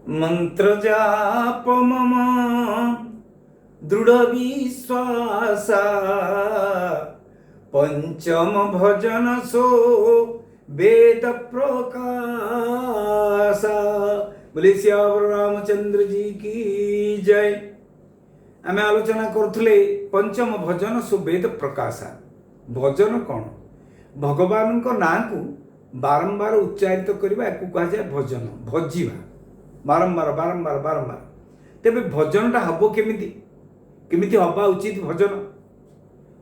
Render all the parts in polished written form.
मंत्र जाप मम दृढ़ विश्वास पंचम भजन सो वेद प्रकाश। बोले सियावर रामचंद्र जी की जय। आम आलोचना करुले पंचम भजन सो वेद प्रकाशा। भजन कौन? भगवान ना को बारंबार उच्चारित करने या कहुए भजन, भजिवा बारंबार बारंबार बारंबार। तेरे भजनटा हम केमिति केमिति हवा उचित भजन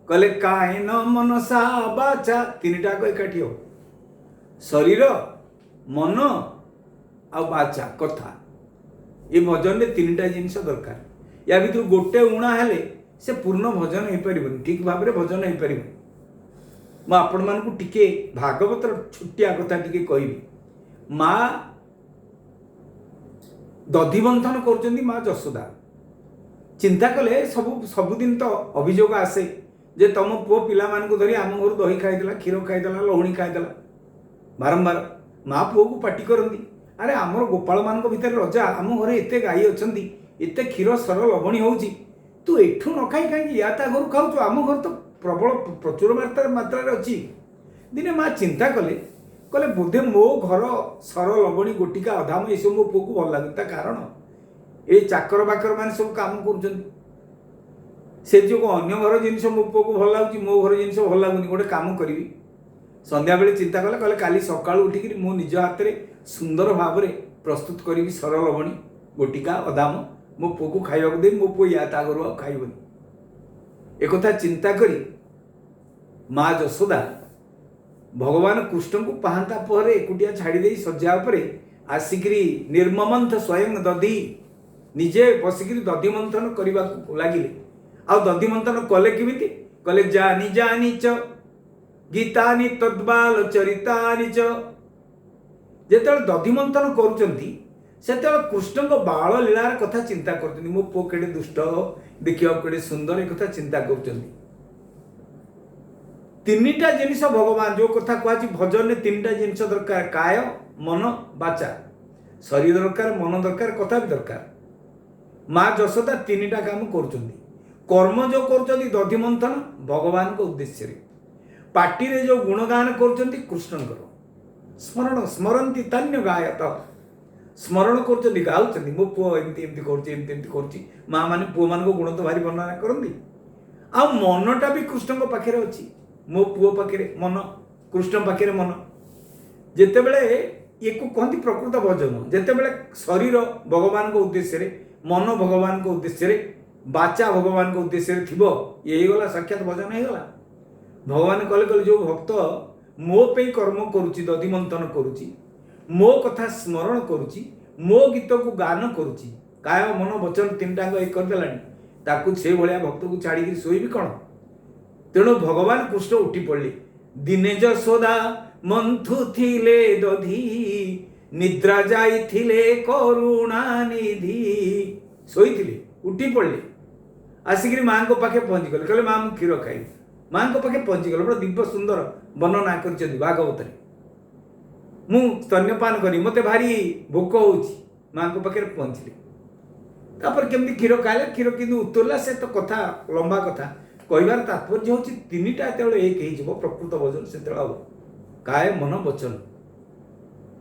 कले कायन मनसा बाचा तीनटा एकाठी हो। शरीर मन आ बाचा कथा ये भजन में तीनटा जिनस दरकार। या भर गोटे उणा हेले से पूर्ण भजन हो पार, ठीक भाव में भजन हो पार। मुझे आपण मानक टिके भागवत छुटिया कथा टिके कहबी। माँ दधिबंधन कर माँ जशोदा चिंता कले सबुदिन तो अभियोग आसे जे तुम पुओ पिला मानक धरी आम घर दही खाईदेला, क्षीर खाईदेला, लहुणी खाईदेला। बारंबार माँ पुओ को पाटी करती, अरे आमर गोपाल मान भीतर रजा, आम घर एत गाई अच्छा, एत क्षीर सर लवणी हो तू एठू न खाई कहीं या घर खाऊ, आम घर तो प्रबल प्रचुर मात्रा अच्छी। दिने माँ चिंता कले कले बोधे मो घर सर लवणी गोटिका अधाम ये सब मो पुओ को भल लगे। कारण ये चाकर बाकर मान सब काम कर जो अन्य घर जिनस मो पुओ को भल लगे, मो घर जिनस भल लगुनि, गोटे काम करी। संध्या बेले चिंता कले कले काली सकाळु उठिक मो निज हाथ में सुंदर भाव में प्रस्तुत करी सर लवणी गोटिका अधाम मो पुओ को खाइबा दे, मो पुओ या ता घर खाइबनी। एक चिंता करी माँ जशोदा भगवान कृष्ण को पाहता पर एकुटिया छाड़ी दे सज्जा पर आसिकी निर्ममंथ स्वयं दधी निजे बसिक दधी मंथन करने लगिले। आ दधी मंथन कले किमिति कले जानी जानी च गीतानि तद्बाल चरितानि च। जेते दधी मंथन करुचंती सेते कृष्ण को बाल लीलार कथा चिंता करचंती। मो पुओ केडे दुष्ट देखिया केडे सुंदर एक कथा चिंता करचंती। तीनटा जिनिस भगवान जो कथा कहछि भजन में तीनटा जिनिस दरकार, काय मन बाचा। शरीर दरकार, मन दरकार, कथा भी दरकार। माँ जशोदा तीनटा काम करुचंती। कर्म जो करुचंती दधी मंथन भगवान को उद्देश्य रे, पार्टी रे जो गुणगान करुचंती कृष्णଙ୍କର स्मरण स्मरंती तन्य गायत स्मरण करुचंती गाउचंती मो पुओ एमती एमती करछि एमती एमती करछि। माँ माने पुओ मान को गुण तो भारी वर्णना करंती। आ मनटा भी कृष्ण को पाखे अछि, मो पुओ पाखे मन, कृष्ण पाखे मन। जेतेबेले ये को कहती प्रकृत भजन, जेतेबेले शरीर भगवान को उद्देश्य रे, मन भगवान को उद्देश्य रे, बाचा भगवान को उद्देश्य रे थिबो, यही गला साक्षात भजन हे गला। भगवान कहले कहले जो भक्त मो पे कर्म करुची, दधी मंथन करुची, मो कथा स्मरण करुची, मो गीत को गान करुची, काय मन वचन तीनटा एक कर देलानी, ताकू से भलिया भक्त को छाड़ी शोइबी कोन। तेणु भगवान कृष्ण उठी पड़े। दिने जशोदा मंथु थिले दधी निद्रा जाइथिले करुणा निधि। शोइथिले उठी पड़े आसिक माँ को पाखे पहुँची गले, कहले माँ मु क्षीर खाई। माँ को पाखे पहुँची गले, बड़ा दिव्य सुंदर वर्णना कर भागवत मु स्तन्यपान करी, मते भारी भोक होउची। माँ को पाखे पहुँचले तापर केमती क्षीर खाइले, क्षीर किंतु उतरला से तो कथा लंबा कथा कहबार तात्पर्य हूँ तीनटा जो एक हो प्रकृत भजन से हम काय मन वचन।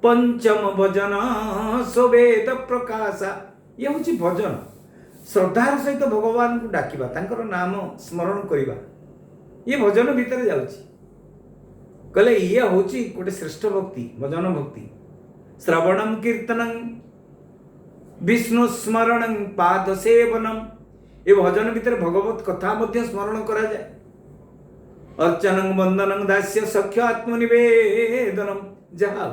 पंचम भजन सवेद प्रकाशा ये हूँ भजन। श्रद्धार सहित भगवान को डाकिबा, तांकर नाम स्मरण करिबा, ये भजन भीतर जाउची। कहले ये हूँ गोटे श्रेष्ठ भक्ति, भजन भक्ति। श्रवणम कीर्तनम विष्णु स्मरणं पाद सेवनम, ये भजन भीतर भगवत कथा मध्य स्मरण करा जाए। अर्चनं वंदनं दास्य सख्य आत्मनिवेदनम जहा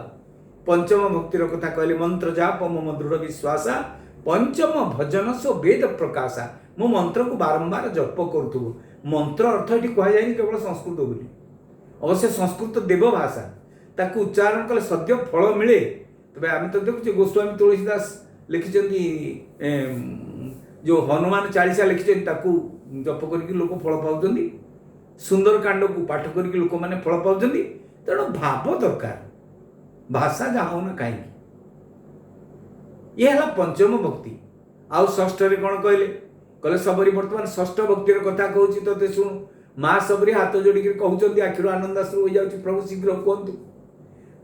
पंचम भक्तिर कथा कहले। मंत्र जाप मम दृढ़ विश्वास पंचम भजन सो वेद प्रकाशा। मो मंत्र को बारंबार जप करूथु। मंत्र अर्थ ये कहुए केवल संस्कृत बोली, अवश्य संस्कृत देव भाषा, ताकू उच्चारण कले सद्य फल मिले। तबे आम तो देखुचे गोस्वामी तुलसीदास लिखिछन्ती जो हनुमान चालीसा लिखिछन्ती ताकू जप करके लोक फल पाउछन्ती, सुंदर कांड को पाठ करके लोक माने फल पाउछन्ती। तेणु भाव दरकार, भाषा जहाँ होना कहीं ये है पंचम भक्ति। आउ षष्ठ रे कौन कहले कहले सबरी वर्तमान षष्ठ भक्तिर कथा कहूँ तोते शुणु। माँ सबरी हाथ जोड़ी कहते आखिर आनंद आश्रु हो जाऊँ प्रभु शीघ्र कहतु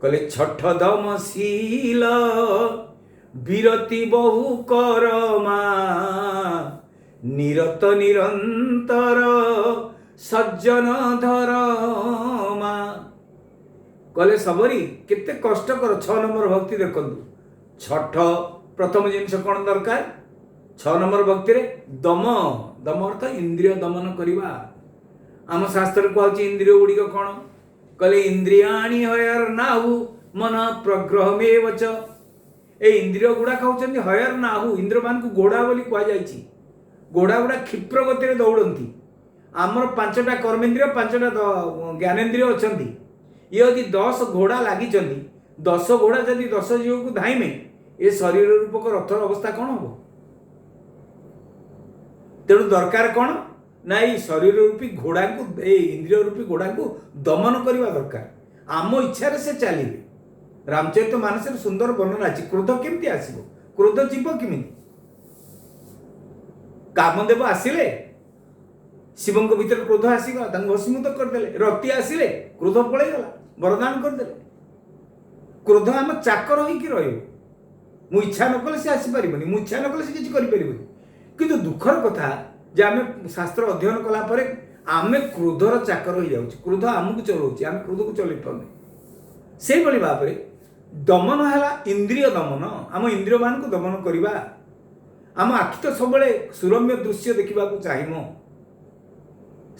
कहले छठ दम शील विरति बहु करमा निरत निरंतर सज्जन धरमा। कहले सबरी केते कष्ट कर 6 नंबर भक्ति देखंतु। छठ प्रथम जिनस कौन दरकार 6 नंबर भक्ति रे दम दम अर्थ इंद्रिय दमन करवा। आम शास्त्र कहूँ इंद्रिय गुड़िक कौन कहले इंद्रियाणी हयर नाहु मन प्रग्रह में वच। ए इंद्रिय गुड़ा कहते हयर नाहु इंद्र मान को घोड़ा बोली कहुई। घोड़ा गुड़ा क्षिप्र गति दौड़ती। आमर 5टा कर्मेन्द्रिय 5टा ज्ञानेन्द्रिय अच्छा। ये यदि 10 घोड़ा लगी 10 घोड़ा जदि 10 जीव को धाइमे ये शरीर रूपक रथर अवस्था कौन हम। तेणु दरकार कौन ना ये शरीर रूपी घोड़ा को इंद्रिय रूपी घोड़ा को दमन करने दरकार। आम इच्छा से चलिए। रामचरित मानस सुंदर वर्णना अच्छी। क्रोध केमती आसो क्रोध जीव किमी कामदेव आसिले शिव भीतर क्रोध आसीगला भस्मीभूत करदे। रति आसिले क्रोध पलैगला वरदान करदे। क्रोध आम चाकर हो मु इच्छा न कले से आसीपार मु इच्छा न कले से किसी करें कि दुखर कथा जे आम शास्त्र अध्ययन कलापर आम क्रोधर चाकर हो जाऊँ। क्रोध आमको चलाऊँ आम क्रोध को चल पाने से भाव में दमन है इंद्रिय दमन। आम इंद्रिय मान को दमन करवा। आम आखि तो सब सुरम्य दृश्य देखा चाहिए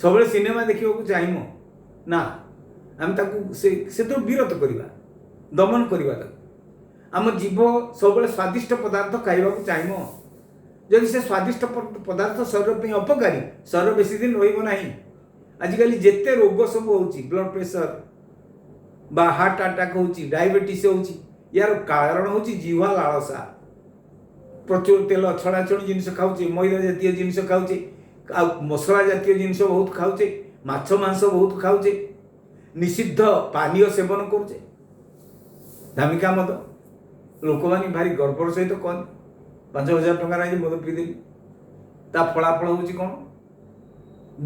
सब सिनेमा देखा चाहिए ना आम से तो विरत करवा दमन करवा। आम जीव सब स्वादिष्ट पदार्थ खाइबा चाहिए। जदि से स्वादिष्ट पदार्थ शरीर अपकारी शरीर बेसी दिन रही आजिकल जिते रोग सब हो ब्लड प्रेशर बा हार्ट अटैक हो डायबिटीज हो यार कारण हूँ जीवा लालसा। प्रचुर तेल छड़ाछड़ी जिनस खाऊे मैदा जातीय जिनस खाऊे आ मसला जातीय जिनस बहुत खाऊे माछ मांस बहुत खाऊे निषिद्ध पानीय सेवन करुचे धामिका मद लोक मैंने भारी गर्वर सहित कहते 5,000 टकर मद पीदेली ता फलाफल हूँ कौन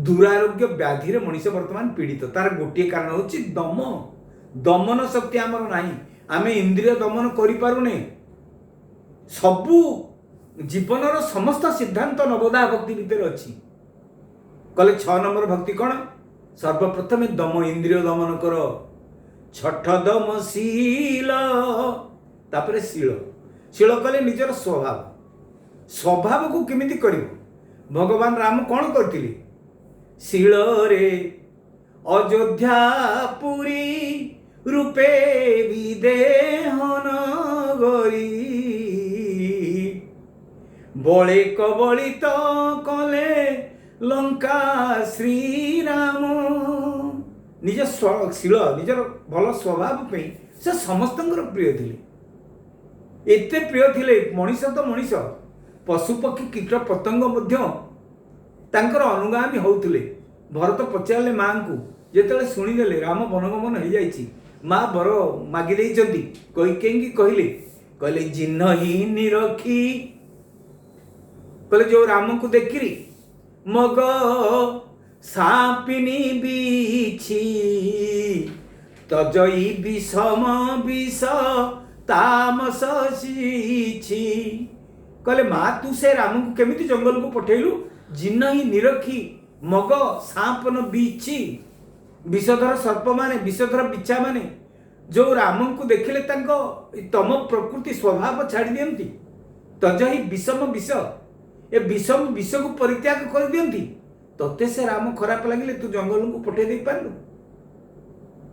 दुरारोग्य व्याधि मनीष वर्तमान पीड़ित। तार गोटे कारण हूँ दम दमन शक्ति आमर नहीं। आम इंद्रिय दमन करें सबू जीवनर समस्त सिद्धांत नवोदय भक्ति भितर अच्छी। कहले 6 नंबर भक्ति कौन सर्वप्रथम दम इंद्रिय दमन कर छठ दम शील तापर शील शील कले निजर स्वभाव स्वभाव को केमिति करिवो। भगवान राम कौन करथिले शील रे अयोध्या पुरी रूपे विदेहन गरी बड़े कबलित कले लंका श्रीराम। निज शील निजर भल स्वभाव पे से समस्त प्रिय थिले। एते प्रिय थिले मनीष तो मनीष पशु पक्षी कीट पतंग मध्य तांकर अनुगामी होउथिले। भरत पचारे माँ को जिते शुणीदे राम वनगमन हो जाइए माँ बर मागी कहीं कहले कहले जिन्न ही निरखी कहले जो राम को देखिरी मग सापिनी बीछी तजई विषम विष तामस सीछी। कहले माँ तू से राम को केमिति जंगल को पठेलु जिन्न ही निरखी मग सांपन बीछी विषधर सर्प माने विषधर बिच्छा माने जो राम को देखिले तम प्रकृति स्वभाव छाड़ी दियंती तज ही विषम विष ए विषम विष को परित्याग कर दियंती तते से राम खराब लगे तू जंगल को पठे दे पारलु।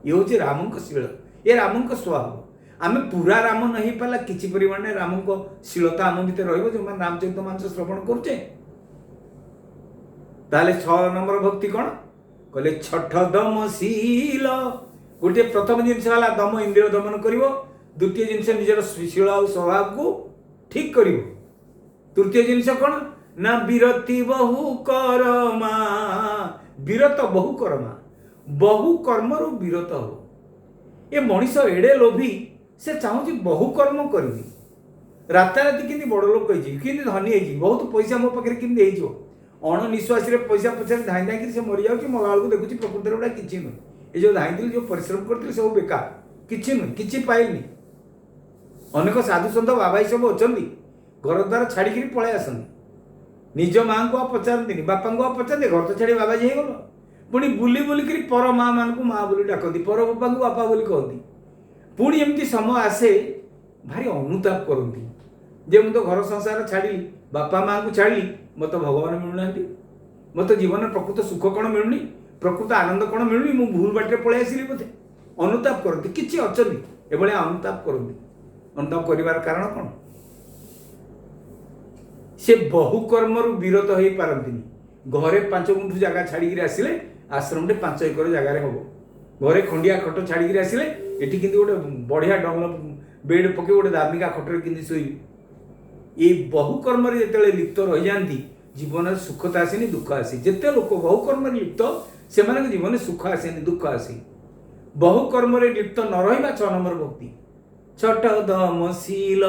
ये हूँ राम को शील ये राम को स्वभाव। आम पूरा राम नहीं पाला किसी परिमाण में राम को शीलता आम भीतर रही जो रामचरित मानस श्रवण करुचे। ताले 6 नंबर भक्ति कौन कहले छठ दम शील गोटे प्रथम जिनस है दम इंद्रिय दमन कर द्वितीय जिनस निजर शील और स्वभाव को ठीक कर तृतीय जिनस कौन ना विरति बहु करमा विरत बहु करमा बहु कर्म विरत हो। ये मनीष एड़े लोभी से चाहूँ बहु कर्म करी राताराति केमती बड़ लोक केमती धनी होगी बहुत पैसा मो पाखे केमती हो अणनिश्वास पैसा पचार धाई धाई से मरी जाऊँगी मरा बेलू देखुची प्रकृति गोटा किसी नुह ये जो धाई जो परिश्रम करते सब बेकार किसी नुह कि पाइलनि अनेक साधु सन्त बाबाई सब अच्छा घर द्वार छाड़ी पलि आसती निज माँ को पचारती बापा को पचारते घर तो छाड़ी बाबाजी हो गल पुणी बुली बुलिक पर माँ मान को माँ बोली डाकती पर बापा को बापा बोली कहती पुणी एमती समय आसे भारी अनुताप करती जे मुझे घर संसार छाड़ी बापा माँ को छाड़ी मत भगवान मिलूना मत जीवन प्रकृत सुख कौन मिलूनी प्रकृत आनंद कौन मिलूनी मु भूल बाटे पलि आसली बोधे अनुताप करती किसी अच्छा एभलिया अनुताप करती अनुताप कर कारण कौन से बहु कर्म विरत हो पारती घरे 5 गुंठ जगह छाड़ी आसिले आश्रम 5 एकर जगार हम घरे खंडिया खट छाड़ी आसिले ये कि गोटे बढ़िया डंगल बेड पके गोटे दामिका खटर कि शोबी ये बहु कर्म जो लिप्त रही जाती जीवन सुखता आसेनि दुख आसे जिते लोक बहु कर्म लिप्त से जीवन सुख आसेनि दुख आसे बहु कर्म लिप्त न रहा 6 नंबर भक्ति छठ दमशील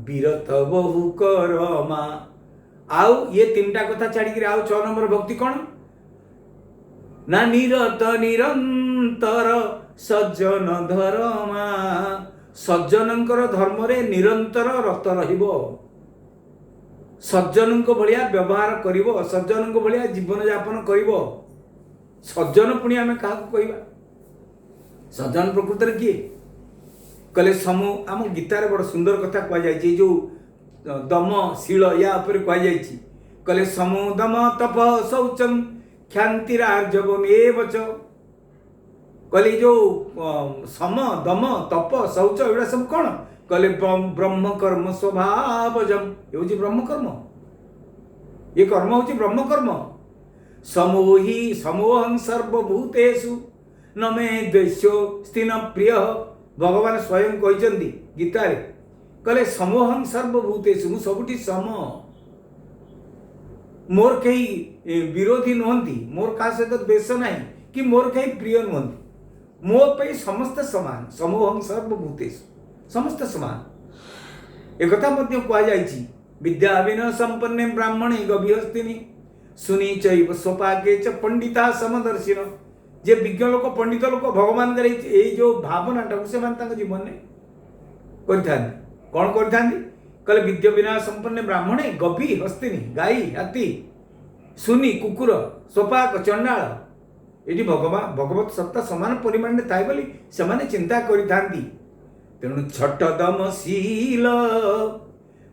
विरत बहु करमा आउ ये 3टा कथा छाड़ी आउ 6 नंबर भक्ति कौन ना निरत निरंतर सज्जन धर्मा सज्जनंकर धर्म रे निरंतर रत रहिबो सज्जनंक भलिया व्यवहार करिवो सज्जनंक भलिया जीवन यापन करिवो सज्जन पुणी आमे काहा को कहबा सज्जन प्रकृत रे किए कले समूह आम गीतार बड़ सुंदर कथा कह जाए जो दम शील या ऊपर कह जाए कले समूह दम तप शौचम क्षांतिरार्जवम एवच कहले जो सम दम तप शौच एगुड़ा सब कौन कहले ब्रह्म कर्म स्वभावजम ये हूँ ब्रह्म कर्म ये कर्म हूँ ब्रह्म कर्म समूहि समूहं सर्वभूतेषु न मे द्वेष्यो स्थिन प्रिय भगवान स्वयं कहते गीतार कहले समूहं सर्वभूतेषु मु सबुठी सम मोर कहीं विरोधी नुहति मोर का सहित द्वेष ना कि मोर कहीं प्रिय नुहति मो पे समस्त समान समूहं सर्वभूतेषु समस्त समान एक कथा मध्य कह विद्या विनय संपन्ने ब्राह्मणे गभीहस्तिनि सुनी चैव स्वपाके च पंडिता समदर्शिन जे विज्ञ लोक पंडित लोक भगवान जो भावनाटा से जीवन में कौन कर विद्या विनय संपन्न ब्राह्मणे गभी हस्तिनी गाई हाथी सुनी कुकुर स्वपाक चंडाल ये भगवान भगवत सत्ता समान परिमाण में थाए बोली से चिंता करि तेणु छठ दमशील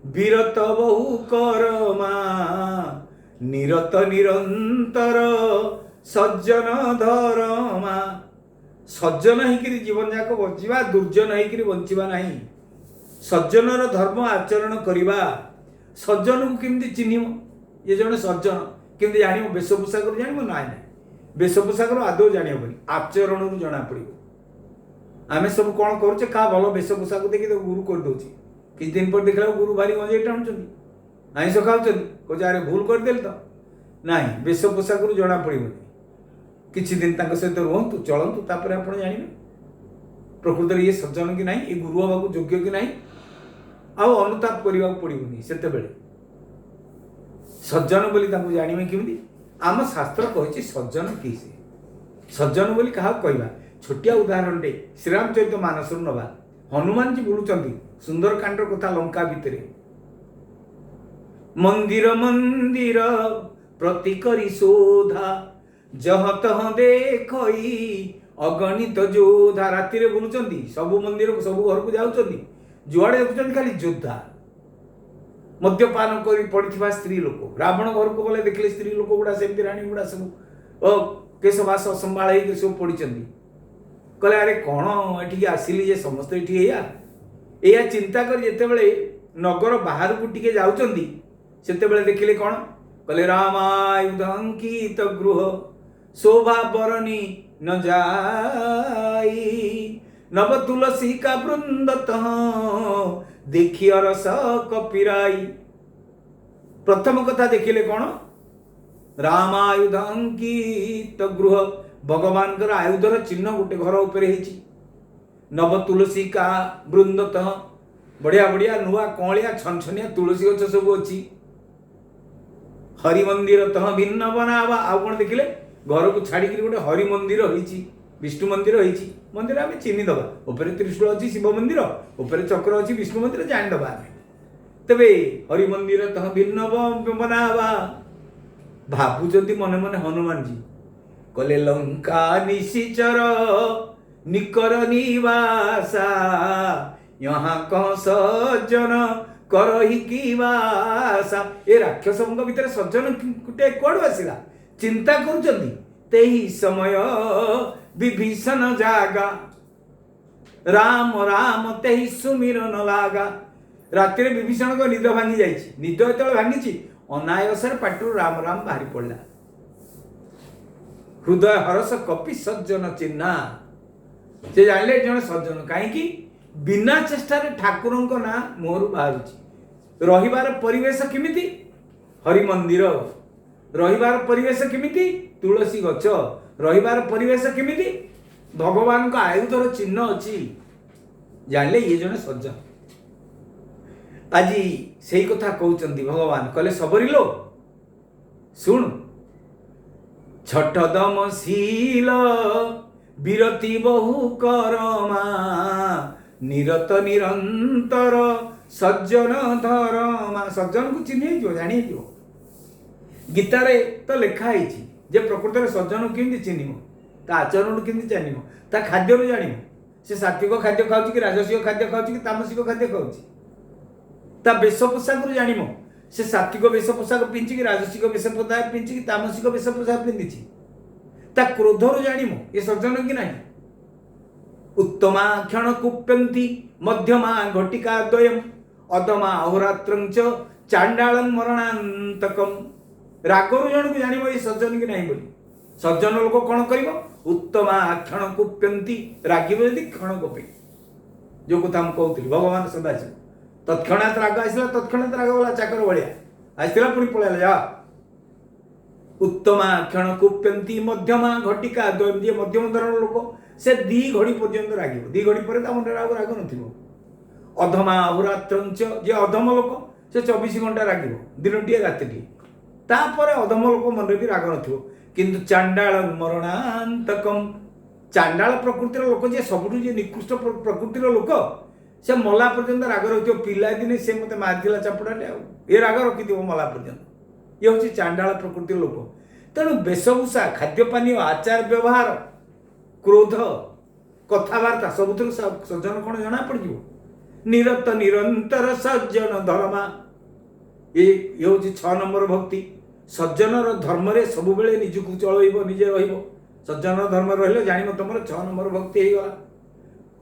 विरत बहु करमा निरत निरंतर सज्जन धर्मा सज्जन होकर जीवन जाक बंचा दुर्जन होकर बंचा ना सज्जनर धर्म आचरण करवा सज्जन को केमती चिन्ह ये जड़े सज्जन केमती जान वेशपोषाक जान ना ना वेशपोषाक आदौ जानबनी आचरण जना पड़ो आम सब कौन करुचे क्या भल वेशपोषाक देखिए गुरु कर दौर किछ दिन पर देखला गुरु भारी गंजे टाणुं आईष खाऊँ कहे अरे भूल करदे तो ना वेशपोषाक जना पड़ोनी किछि दिन सहित रुहतु चलतु तापर आप जानवे प्रकृत ये सज्जन कि ना ये गुरु हवा योग्य कि ना आउ अनुताप करने पड़ोनी से सज्जन बोली जानवे केमी आम शास्त्र कही सज्जन कि सज्जन बोली क्या कहवा छोटिया उदाहरण टे श्रीरामचरित मानस नवा हनुमान जी बुलूं सुंदरकांड कथा लंका भितर मंदिर मंदिर प्रति करी शोधा जह तह देखई अगणित योद्धा राति बुलूं सबु मंदिर सबु घर को जाऊँच जुआड़े देखुं खाली योद्धा मद्यपान कर पड़ा स्त्री लोक रावण घर को गले देखले स्त्री लोक गुड़ा से राणी गुड़ा सब केशवास संभाल सब पड़ी कहले अरे कौन ये आसिली जे समस्त ये चिंता कर जिते नगर बाहर को टिके जाउचंदी सेते देखिले कौन कहले रामायुधांकित गृह शोभा बरनी न जाई नव तुलसी का वृंद देखी रस कपिराई प्रथम कथा देखिले कौन रामायुधांकित गृह भगवान आयुधर चिन्ह गोटे घर उपर नव तुलसी का वृंदत बढ़िया बढ़िया नुआ कौलिया छनछनिया तुलसी गछ सब अच्छी हरि मंदिर तह भिन्न बनावा आउ कौन देखिले घर को छाड़ी गोटे हरि मंदिर होइछि विष्णु मंदिर होइछि मंदिर आम चिन्हीदबा उपरे त्रिशूल अच्छी शिव मंदिर उपरे चक्र अच्छी विष्णु मंदिर जानीदबा तेरे हरि मंदिर तह भिन्न बनावा भावुंट मने मने हनुमान जी कले लंका निशिचर निकर निवासा यहाँ कह सज्जन करही की वासा ए राक्षस भितर सज्जन गोटे कुआड़ू आसला चिंता करुचंदी तेही समय विभीषण जागा राम राम तेही सुमिरन लागा राति विभीषण को निद भांगी जाइए निद जो भांगी अनायसर पाटू राम राम बाहरी पड़ा हृदय हरस कपि सज्जन चिन्हा से जानले जन सज्जन कहीं बिना चेष्टा ठाकुर ना मोहर बाहर रहिबार परिवेश किमिति हरि मंदिर रहिबार परिवेश किमिति तुलसी गछ रहिबार परिवेश किमिति भगवान का आयुधर चिन्ह अच्छी जानले ये जने सज्जन आज से कथा कहते भगवान कहले सबरी लो सुन छठ दम शील विरति बहु करमा निरत निरंतर सज्जन धर्मा सज्जन को चिन्ह जानी गीतारे तो लिखाई जे प्रकृत सज्जन केमती चिन्ह ता आचरण केमती जान ता खाद्य जान से सात्विक खाद्य खाऊ कि राजसिक खाद्य खाऊ कि तामसिक खाद्य खाऊ ता वेश पोशाक जान से सात्विक वेश पोशाक पिंधि कि राजसिक वेश पोशाक पिंधि कि तामसिक वेश पोशाक पिंधि ता क्रोधर जान ये सज्जन कि नहीं उत्तमा क्षण कुप्यंती मध्यमा घटिका द्वयम अधमा अहोरात्रंच चांडालं मरणांतकम रागर जन को जान ये सज्जन कि नहीं बोली सज्जन लोक कौन कर उत्तमा क्षण कुप्यंती रागिब यदि क्षण गोपे जो कथा कहती भगवान सदाशिव तत्क्षणात राग आसला तत्क्षणात राग वाला चाकर भाया आसला पुणी पलैला जा उत्तमा क्षण कुप्यंती मध्यमा घटिका द्वयम जी मध्यम धरण लोक से दी घड़ी पर्यंत रागिब दी घड़ी पर राग राग न अधमा अहोरात्रंच जे अधम लोक से 24 घंटा रागिब दिनटीए रातिटीए तापर अधम लोक मन भी राग न किंतु चांडाल मरणांतकम चांडाल प्रकृतिर लोक जे सबुठु जे निकृष्ट प्रकृतिर लोक से मला पर्यंत राग रखियो पिला दिने से मते मारथिला चापड़ाटे ए राग रखि मला पर्यंत ये हूँ चांडाल प्रकृतिर लोक तेणु वेशभूषा खाद्यपानी आचार व्यवहार क्रोध कथबार्ता सबुथ सज्जन कौन जना पड़ निरत निरंतर सज्जन धर्मा ये हूँ 6 नंबर भक्ति सज्जनर धर्म रे सब बेले निजको चलइबो निजे रहिबो सज्जनर धर्म रहिले जानिबो तुमर 6 नंबर भक्ति हे गला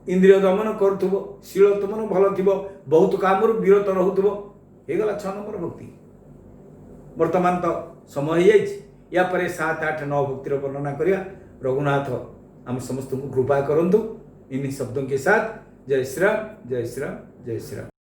इंद्रिय दमन करुथबो शील तुमन भल थिबो बहुत काम विरत रहुथबो हे गला 6 नंबर भक्ति वर्तमान तो समय हो या पर 7, 8, 9 भक्तिर वर्णना करिया रघुनाथ हम समस्त को कृपा करंतु इन शब्दों के साथ जय श्री राम जय श्री राम जय श्री राम।